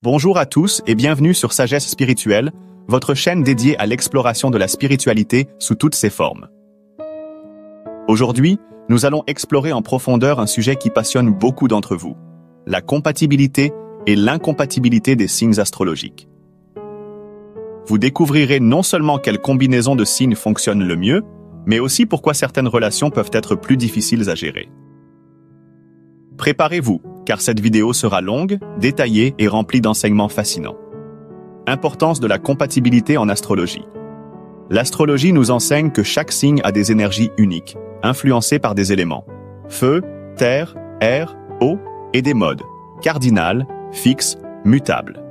Bonjour à tous et bienvenue sur Sagesse Spirituelle, votre chaîne dédiée à l'exploration de la spiritualité sous toutes ses formes. Aujourd'hui, nous allons explorer en profondeur un sujet qui passionne beaucoup d'entre vous, la compatibilité et l'incompatibilité des signes astrologiques. Vous découvrirez non seulement quelle combinaison de signes fonctionne le mieux, mais aussi pourquoi certaines relations peuvent être plus difficiles à gérer. Préparez-vous, car cette vidéo sera longue, détaillée et remplie d'enseignements fascinants. Importance de la compatibilité en astrologie. L'astrologie nous enseigne que chaque signe a des énergies uniques, influencées par des éléments feu, terre, air, eau et des modes cardinales, fixes, mutables.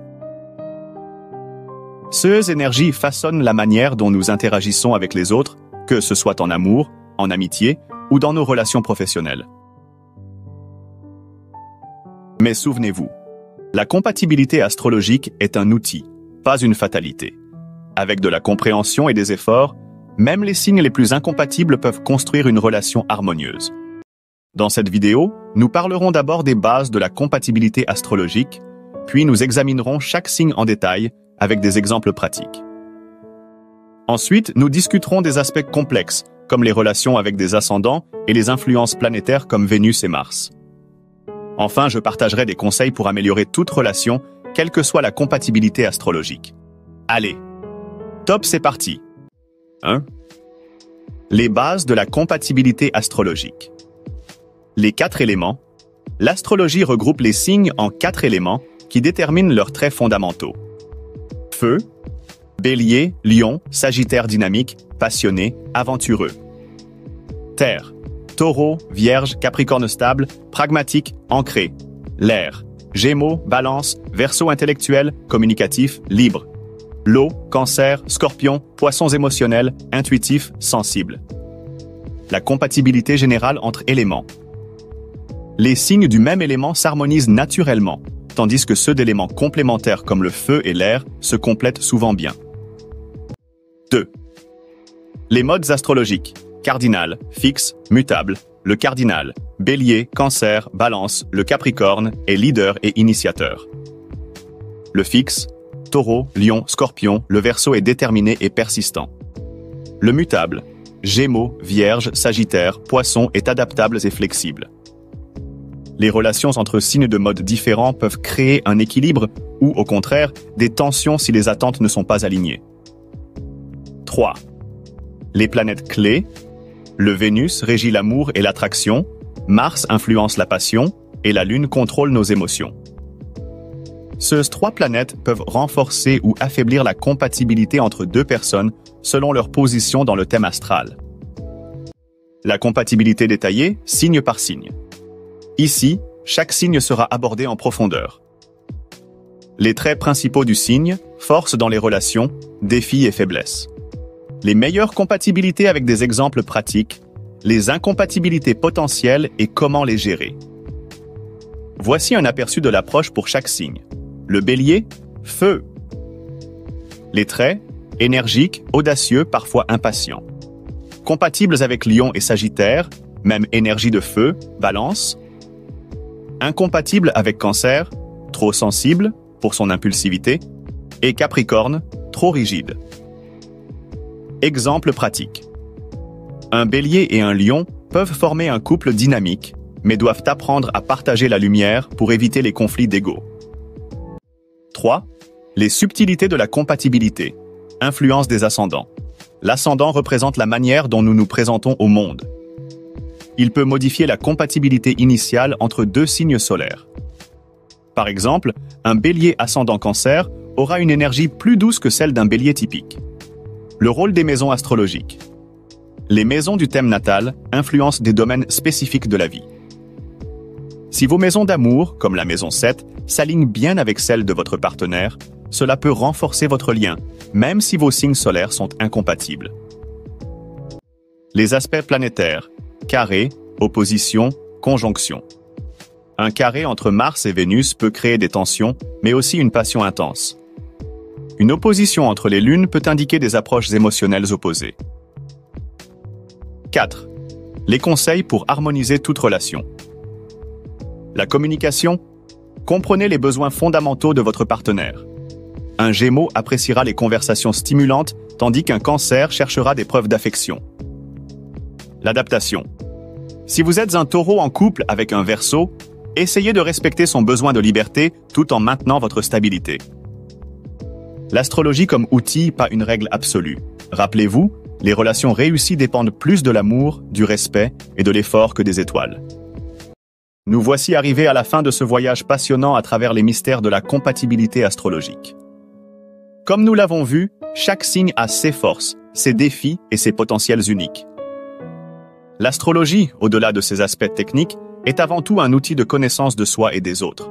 Ces énergies façonnent la manière dont nous interagissons avec les autres, que ce soit en amour, en amitié ou dans nos relations professionnelles. Mais souvenez-vous, la compatibilité astrologique est un outil, pas une fatalité. Avec de la compréhension et des efforts, même les signes les plus incompatibles peuvent construire une relation harmonieuse. Dans cette vidéo, nous parlerons d'abord des bases de la compatibilité astrologique, puis nous examinerons chaque signe en détail avec des exemples pratiques. Ensuite, nous discuterons des aspects complexes, comme les relations avec des ascendants et les influences planétaires comme Vénus et Mars. Enfin, je partagerai des conseils pour améliorer toute relation, quelle que soit la compatibilité astrologique. Allez, top, c'est parti. 1. Les bases de la compatibilité astrologique. Les 4 éléments. L'astrologie regroupe les signes en 4 éléments qui déterminent leurs traits fondamentaux. Feu, Bélier, Lion, Sagittaire dynamique, passionné, aventureux. Terre, Taureau, Vierge, Capricorne stable, pragmatique, ancré. L'air, Gémeaux, Balance, Verseau intellectuel, communicatif, libre. L'eau, Cancer, Scorpion, Poissons émotionnels, intuitifs, sensibles. La compatibilité générale entre éléments. Les signes du même élément s'harmonisent naturellement, tandis que ceux d'éléments complémentaires comme le feu et l'air se complètent souvent bien. 2. Les modes astrologiques. Cardinal, fixe, mutable. Le cardinal, Bélier, Cancer, Balance, le Capricorne est leader et initiateur. Le fixe, Taureau, Lion, Scorpion, le Verseau est déterminé et persistant. Le mutable, Gémeaux, Vierge, Sagittaire, Poisson est adaptable et flexible. Les relations entre signes de mode différents peuvent créer un équilibre ou, au contraire, des tensions si les attentes ne sont pas alignées. 3. Les planètes clés. Le Vénus régit l'amour et l'attraction, Mars influence la passion et la Lune contrôle nos émotions. Ces 3 planètes peuvent renforcer ou affaiblir la compatibilité entre 2 personnes selon leur position dans le thème astral. La compatibilité détaillée, signe par signe. Ici, chaque signe sera abordé en profondeur. Les traits principaux du signe, force dans les relations, défis et faiblesses. Les meilleures compatibilités avec des exemples pratiques, les incompatibilités potentielles et comment les gérer. Voici un aperçu de l'approche pour chaque signe. Le Bélier, feu. Les traits, énergiques, audacieux, parfois impatients. Compatibles avec Lion et Sagittaire, même énergie de feu, Balance. Incompatible avec Cancer, trop sensible pour son impulsivité. Et Capricorne, trop rigide. Exemple pratique. Un Bélier et un Lion peuvent former un couple dynamique, mais doivent apprendre à partager la lumière pour éviter les conflits d'ego. 3. Les subtilités de la compatibilité. Influence des ascendants. L'ascendant représente la manière dont nous nous présentons au monde. Il peut modifier la compatibilité initiale entre 2 signes solaires. Par exemple, un Bélier ascendant Cancer aura une énergie plus douce que celle d'un Bélier typique. Le rôle des maisons astrologiques. Les maisons du thème natal influencent des domaines spécifiques de la vie. Si vos maisons d'amour, comme la maison 7, s'alignent bien avec celles de votre partenaire, cela peut renforcer votre lien, même si vos signes solaires sont incompatibles. Les aspects planétaires. Carré, opposition, conjonction. Un carré entre Mars et Vénus peut créer des tensions, mais aussi une passion intense. Une opposition entre les lunes peut indiquer des approches émotionnelles opposées. 4. Les conseils pour harmoniser toute relation. La communication. Comprenez les besoins fondamentaux de votre partenaire. Un Gémeaux appréciera les conversations stimulantes, tandis qu'un Cancer cherchera des preuves d'affection. L'adaptation. Si vous êtes un Taureau en couple avec un Verseau, essayez de respecter son besoin de liberté tout en maintenant votre stabilité. L'astrologie comme outil, pas une règle absolue. Rappelez-vous, les relations réussies dépendent plus de l'amour, du respect et de l'effort que des étoiles. Nous voici arrivés à la fin de ce voyage passionnant à travers les mystères de la compatibilité astrologique. Comme nous l'avons vu, chaque signe a ses forces, ses défis et ses potentiels uniques. L'astrologie, au-delà de ses aspects techniques, est avant tout un outil de connaissance de soi et des autres.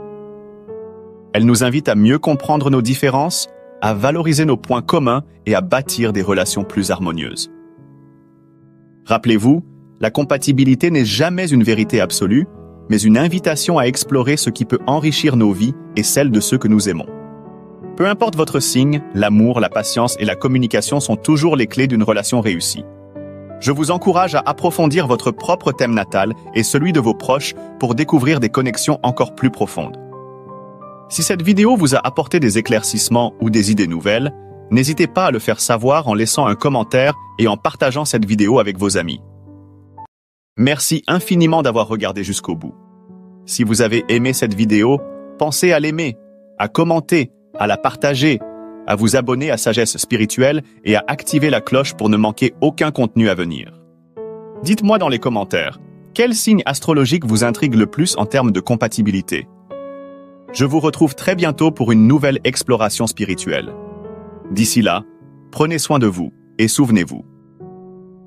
Elle nous invite à mieux comprendre nos différences, à valoriser nos points communs et à bâtir des relations plus harmonieuses. Rappelez-vous, la compatibilité n'est jamais une vérité absolue, mais une invitation à explorer ce qui peut enrichir nos vies et celles de ceux que nous aimons. Peu importe votre signe, l'amour, la patience et la communication sont toujours les clés d'une relation réussie. Je vous encourage à approfondir votre propre thème natal et celui de vos proches pour découvrir des connexions encore plus profondes. Si cette vidéo vous a apporté des éclaircissements ou des idées nouvelles, n'hésitez pas à le faire savoir en laissant un commentaire et en partageant cette vidéo avec vos amis. Merci infiniment d'avoir regardé jusqu'au bout. Si vous avez aimé cette vidéo, pensez à l'aimer, à commenter, à la partager, à vous abonner à Sagesse Spirituelle et à activer la cloche pour ne manquer aucun contenu à venir. Dites-moi dans les commentaires, quel signe astrologique vous intrigue le plus en termes de compatibilité? Je vous retrouve très bientôt pour une nouvelle exploration spirituelle. D'ici là, prenez soin de vous et souvenez-vous.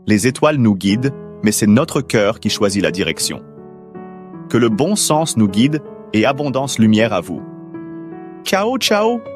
Les étoiles nous guident, mais c'est notre cœur qui choisit la direction. Que le bon sens nous guide et abondance lumière à vous. Ciao, ciao!